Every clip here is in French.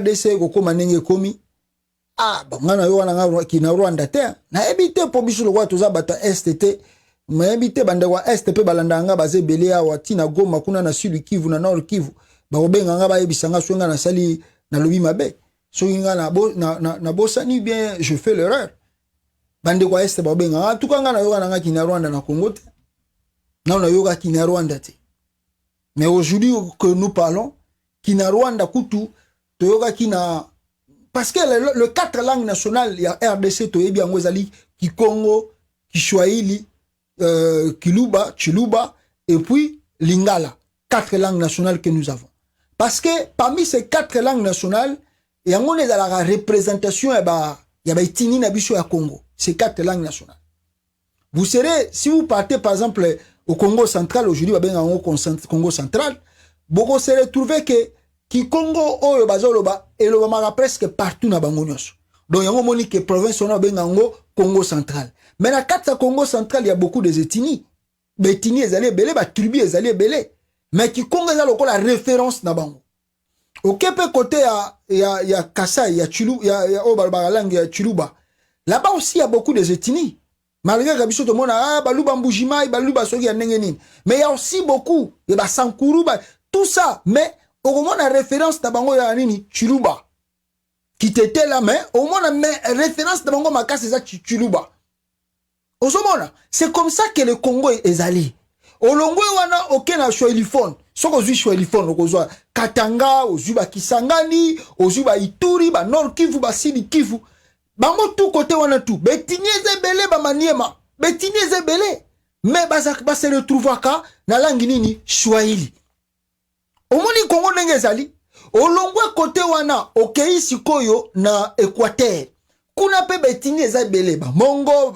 RDC kokoma ndenge komi ngana yo wana kina Rwanda te na ebite po biso lo watu za bata STT ma ebite bande wa STP balanda nga baze belé awa tina Goma kuna na Sud Kivu na Nord Kivu ba obenga nga ba yebisanga so nga na sali na lobi mabe so nga na bossa ni bien je fais l'erreur bande wa STP ba obenga tout nga na yo wana nga kina Rwanda na Congo te na yo ga kina Rwanda te mais aujourd'hui que nous parlons kina Rwanda kutu to yoga kina parce que le 4 langues nationales il y a RDC to yebi angozali Kikongo, Kiswahili, Kiluba, Chiluba et puis Lingala, 4 langues nationales que nous avons. Parce que parmi ces 4 langues nationales, il y a la représentation il y a itini na biso ya Congo, ces 4 langues nationales. Vous serez si vous partez par exemple au Congo central aujourd'hui au Congo central, vous serez trouvé que Kikongo oyo bazoloba elobamaka presque partout na bango nyonso. Donc yango moni que province on a bengango Congo central. Mais na kata Congo central il y a beaucoup de ethnies. Ba ethnies ezali belé, ba tribu ezali belé. Mais Kikongo ezali la référence na bango. Okepe côté ya Kasai, ya Chulu, ya Obalbara langue ya Chiluba. Là-bas aussi il y a beaucoup de ethnies. Malgré que biso to mona baluba mbujimai, baluba soki ya ndenge nini. Mais il y a aussi beaucoup de ba sankuru, tout ça mais au moment la référence na bango ya nini Chiluba qui t'était là mais au moment la référence na bango makasi za Chiluba ozomona c'est comme ça que le Congo est allé olongwe wana okena Swahiliphone soko zui Swahiliphone okozwa Katanga ozuba Kisangani ozuba Ituri ba Nord Kivu ba Sud Kivu bango tout côté wana tout betinyeze belé ba Maniema betinyeze belé mais ba se retrouvaka na langue nini Swahili. Omoni Congo ndenge ezali olongwe côté wana okei sikoyo na Équateur kuna pe betini eza belé ba mongo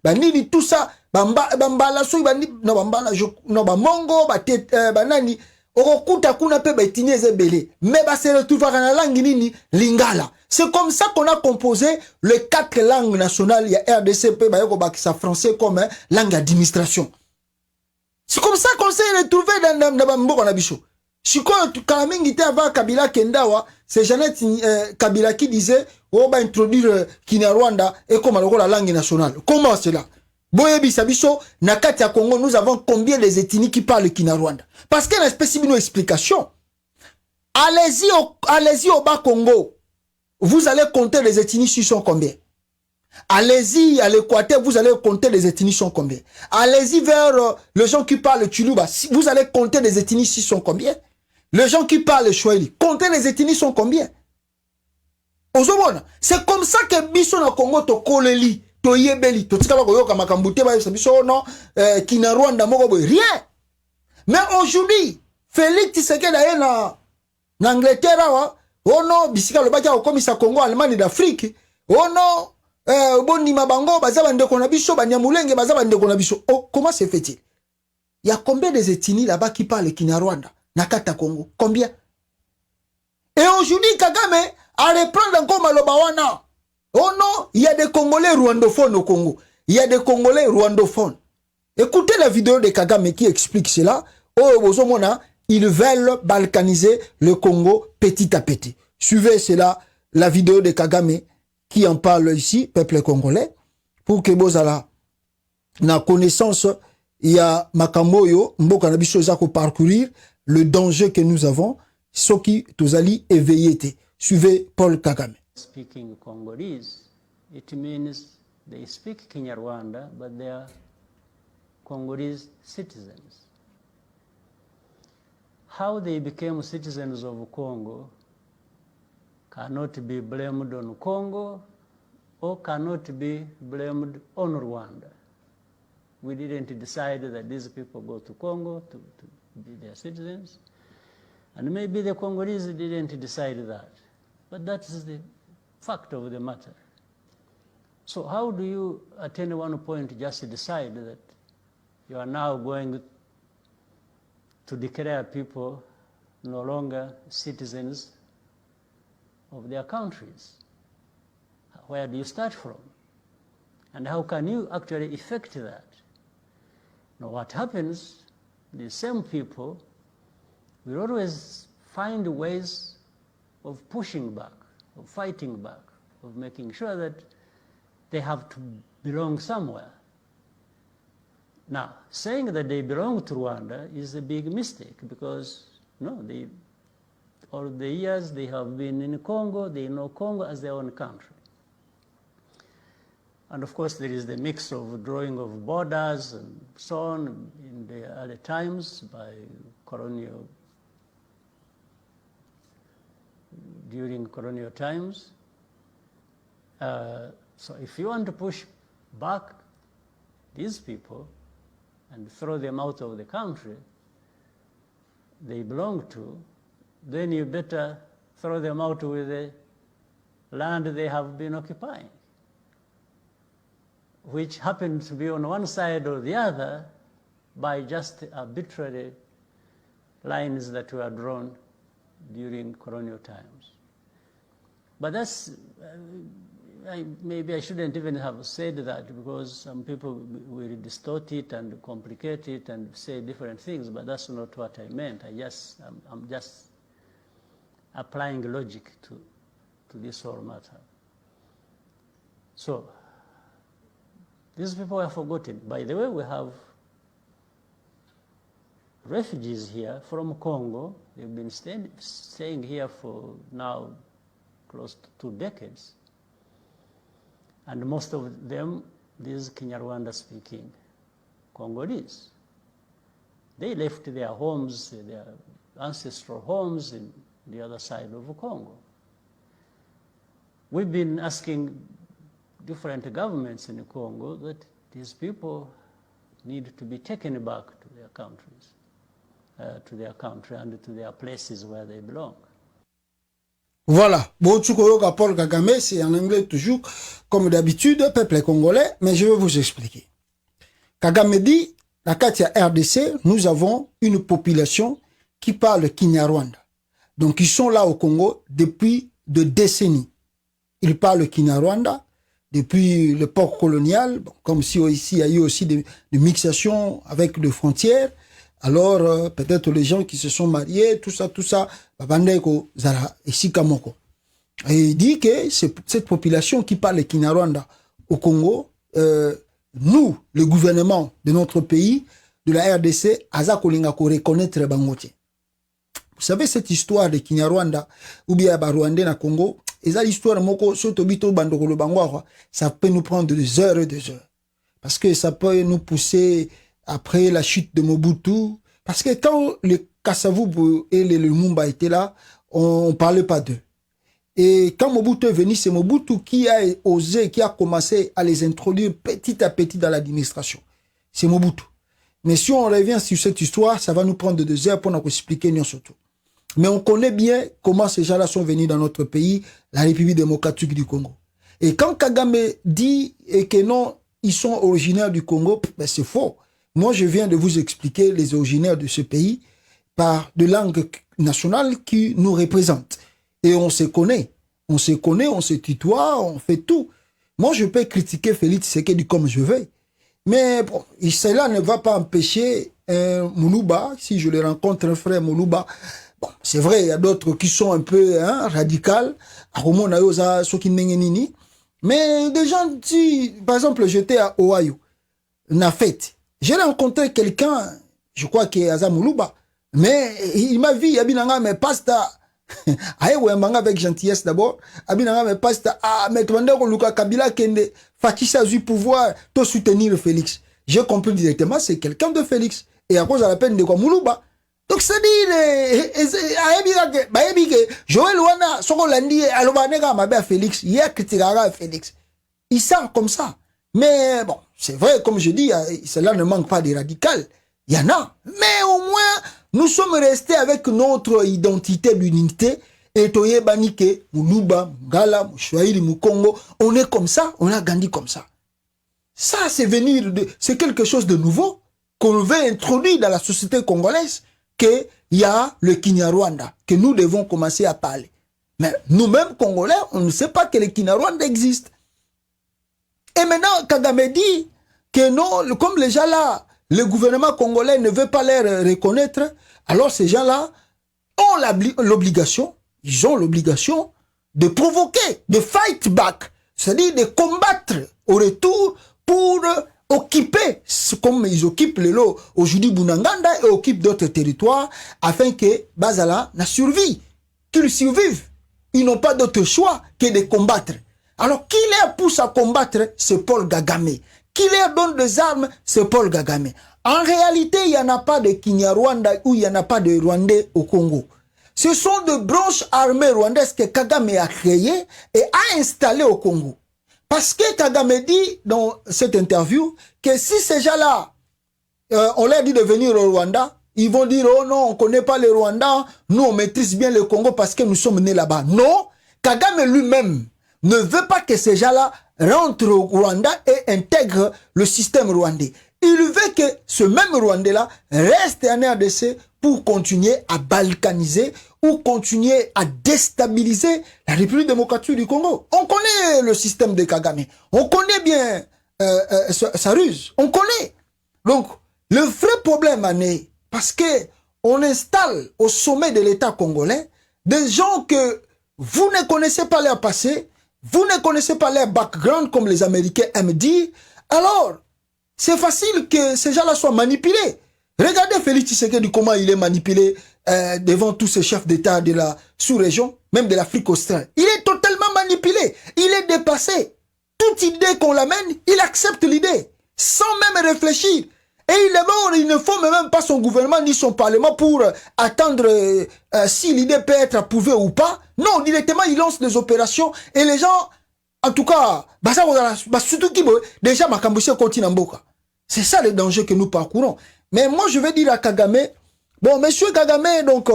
ba nini tout ça bambala so ba no bambala no ba mongo ba nani okokuta kuna pe betini eza belé mais ba se retrouve na langue nini Lingala. C'est comme ça qu'on a composé les 4 langues nationales. Il y a RDC pe ba yoko bakisa français comme langue d'administration. C'est comme ça qu'on s'est retrouvé dans bambo na biso. Chiko Kalamingi te avant Kabila Kendawa, c'est Jeannette Kabila qui disait on va introduire Kinyarwanda et comme la langue nationale. Comment cela? Boyebi Sabiso, Nakati à Congo, nous avons combien des ethnies qui parlent Kinyarwanda? Parce qu'il y a une spécifique explication. Allez-y au bas Congo. Vous allez compter les ethnies qui sont combien? Allez-y à l'Équateur, vous allez compter les ethnies sont combien? Allez-y vers les gens qui parlent Chiluba, vous allez compter les ethnies qui sont combien? Les gens qui parlent Swahili, comptez les ethnies sont combien? C'est comme ça que biso na Congo to koleli, to yebeli, to tika bako yoka makambute ba biso non kina Rwanda moko boy rien. Mais aujourd'hui, Félix Tshisekedi aye na Angleterre wa, oh non, bisika le baka okomisa Congo Allemagne d'Afrique. Oh non, boni mabango baza bande kona biso banyamulenge baza bande kona biso. Oh, comment se fait-il? Il y a combien de ethnies là-bas qui parlent Kinyarwanda? Nakata Congo, combien? Et aujourd'hui, Kagame a reprendre encore Malobawana. Oh non, il y a des Congolais rwandophones au Congo. Il y a des Congolais rwandophones. Écoutez la vidéo de Kagame qui explique cela. Oh, Bozomona, ils veulent balkaniser le Congo petit à petit. Suivez cela, la vidéo de Kagame qui en parle ici, peuple congolais, pour que Bozala na connaissance, il y a Makamoyo, Mboka Nabiso Zako parcourir le danger que nous avons, ce qui tozali éveillé. Suivez Paul Kagame. Speaking Congolese, it means they speak Kinyarwanda, but they are Congolese citizens. How they became citizens of Congo cannot be blamed on Congo or cannot be blamed on Rwanda. We didn't decide that these people go to Congo to be their citizens. And maybe the Congolese didn't decide that. But that is the fact of the matter. So how do you, at any one point, just decide that you are now going to declare people no longer citizens of their countries? Where do you start from? And how can you actually effect that? Now what happens, the same people will always find ways of pushing back, of fighting back, of making sure that they have to belong somewhere. Now, saying that they belong to Rwanda is a big mistake because, no, all the years they have been in Congo, they know Congo as their own country. And of course, there is the mix of drawing of borders and so on in the early times by during colonial times. So if you want to push back these people and throw them out of the country they belong to, then you better throw them out with the land they have been occupying, which happened to be on one side or the other by just arbitrary lines that were drawn during colonial times. But that's, maybe I shouldn't even have said that because some people will distort it and complicate it and say different things, but that's not what I meant. I'm just applying logic to this whole matter. So, these people are forgotten. By the way, we have refugees here from Congo. They've been staying here for now close to 2 decades. And most of them, these Kinyarwanda-speaking Congolese. They left their homes, their ancestral homes in the other side of Congo. We've been asking different governments in Congo that these people need to be taken back to their countries, to their country and to their places where they belong. Voilà, Bochukoyoka Paul Kagame, c'est en anglais toujours, comme d'habitude, peuple congolais, mais je vais vous expliquer. Kagame dit, la Katia RDC, nous avons une population qui parle Kinyarwanda. Donc ils sont là au Congo depuis des décennies. Ils parlent Kinyarwanda depuis l'époque coloniale, bon, comme si ici il y a eu aussi des mixations avec des frontières. Alors, peut-être les gens qui se sont mariés, tout ça, et il dit que cette population qui parle Kinyarwanda au Congo, nous, le gouvernement de notre pays, de la RDC, aza kolinga ko reconnaître bangote. Vous savez, cette histoire de Kinyarwanda, ou bien Barwandais na Congo, et ça l'histoire moko, sotobito bandokolo bangwa, ça peut nous prendre des heures et des heures. Parce que ça peut nous pousser après la chute de Mobutu. Parce que quand le Kasavubu et le Lumumba étaient là, on parlait pas d'eux. Et quand Mobutu est venu, c'est Mobutu qui a osé, qui a commencé à les introduire petit à petit dans l'administration. C'est Mobutu. Mais si on revient sur cette histoire, ça va nous prendre 2 heures pour nous expliquer nous surtout. Mais on connaît bien comment ces gens-là sont venus dans notre pays, la République démocratique du Congo. Et quand Kagame dit que non, ils sont originaires du Congo, ben c'est faux. Moi, je viens de vous expliquer les originaires de ce pays par de langues nationales qui nous représentent. Et on se connaît. On se connaît, on se tutoie, on fait tout. Moi, je peux critiquer Félix Tshisekedi comme je veux. Mais bon, cela ne va pas empêcher Moulouba, si je le rencontre, un frère Moulouba. Bon, c'est vrai, il y a d'autres qui sont un peu radicales. Mais des gens, si, par exemple, j'étais à Ohio, Nafet. J'ai rencontré quelqu'un, je crois qu'il est Aza Moulouba, mais il m'a vu, Abinanga, mais pasta, aïe, ouais, manga avec gentillesse d'abord, Abinanga, mais pasta, mais tu m'as Luka Kabila, Kende, Fatih a eu pouvoir, te soutenir Félix. J'ai compris directement, c'est quelqu'un de Félix. Et à cause de la peine de quoi Moulouba. Donc, c'est-à-dire, Joël Wana, Sokolandi, Alobanega, ma belle Félix, il y a critiqué Félix. Il sent comme ça. Mais bon, c'est vrai, comme je dis, cela ne manque pas de radical. Il y en a. Mais au moins, nous sommes restés avec notre identité, l'unité. Et Toye Banike, Moulouba, Ngala, Mouchouaïli, Moukongo, on est comme ça, on a grandi comme ça. Ça, c'est quelque chose de nouveau qu'on veut introduire dans la société congolaise, qu'il y a le Kinyarwanda, que nous devons commencer à parler. Mais nous-mêmes, Congolais, on ne sait pas que le Kinyarwanda existe. Et maintenant, Kagame dit que non, comme les gens là, le gouvernement congolais ne veut pas les reconnaître, alors ces gens-là ont l'obligation ils ont l'obligation de provoquer, de fight back, c'est-à-dire de combattre au retour pour occuper, comme ils occupent le lot aujourd'hui Bunanganda et occupent d'autres territoires, afin que Bazala n'a survie, qu'ils survivent. Ils n'ont pas d'autre choix que de combattre. Alors, qui les pousse à combattre, c'est Paul Kagame. Qui leur donne des armes, c'est Paul Kagame. En réalité, il n'y en a pas de Kinyarwanda ou il n'y en a pas de Rwandais au Congo. Ce sont des branches armées rwandaises que Kagame a créées et a installées au Congo. Parce que Kagame dit dans cette interview que si ces gens-là, on leur dit de venir au Rwanda, ils vont dire, oh non, on ne connaît pas le Rwanda, nous on maîtrise bien le Congo parce que nous sommes nés là-bas. Non, Kagame lui-même ne veut pas que ces gens-là rentrent au Rwanda et intègrent le système rwandais. Il veut que ce même Rwandais-là reste en RDC pour continuer à balkaniser ou continuer à déstabiliser la République démocratique du Congo. On connaît le système de Kagame. On connaît bien sa ruse. On connaît. Donc, le vrai problème en est parce que on installe au sommet de l'État congolais des gens que vous ne connaissez pas leur passé, vous ne connaissez pas leur background comme les Américains aiment dire. Alors, c'est facile que ces gens-là soient manipulés. Regardez Félix Tshisekedi, comment il est manipulé devant tous ces chefs d'État de la sous-région, même de l'Afrique australe. Il est totalement manipulé. Il est dépassé. Toute idée qu'on l'amène, il accepte l'idée, sans même réfléchir. Et il est mort, il ne faut même pas son gouvernement ni son parlement pour attendre si l'idée peut être approuvée ou pas. Non, directement, il lance des opérations et les gens, en tout cas, surtout qui déjà Makambouché continue en Boka. C'est ça le danger que nous parcourons. Mais moi, je vais dire à Kagame, bon, monsieur Kagame, donc,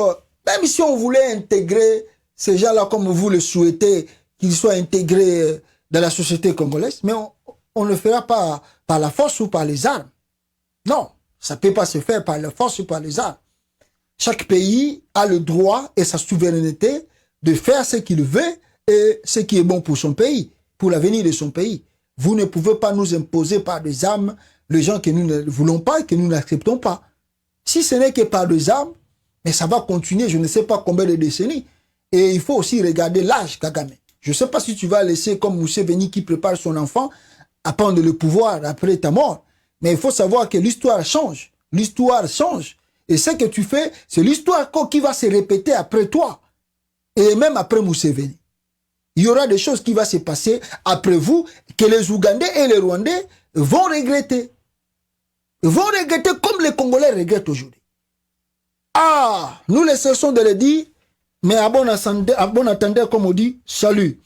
même si on voulait intégrer ces gens-là comme vous le souhaitez, qu'ils soient intégrés dans la société congolaise, mais on ne le fera pas par la force ou par les armes. Non, ça ne peut pas se faire par la force ou par les armes. Chaque pays a le droit et sa souveraineté de faire ce qu'il veut et ce qui est bon pour son pays, pour l'avenir de son pays. Vous ne pouvez pas nous imposer par des armes les gens que nous ne voulons pas et que nous n'acceptons pas. Si ce n'est que par des armes, mais ça va continuer, je ne sais pas combien de décennies. Et il faut aussi regarder l'âge, Kagame. Je ne sais pas si tu vas laisser comme Museveni qui prépare son enfant à prendre le pouvoir après ta mort. Mais il faut savoir que l'histoire change. L'histoire change. Et ce que tu fais, c'est l'histoire qui va se répéter après toi. Et même après Museveni. Il y aura des choses qui vont se passer après vous que les Ougandais et les Rwandais vont regretter. Ils vont regretter comme les Congolais regrettent aujourd'hui. Ah, nous les cessons de le dire, mais à bon entendeur, comme on dit, salut.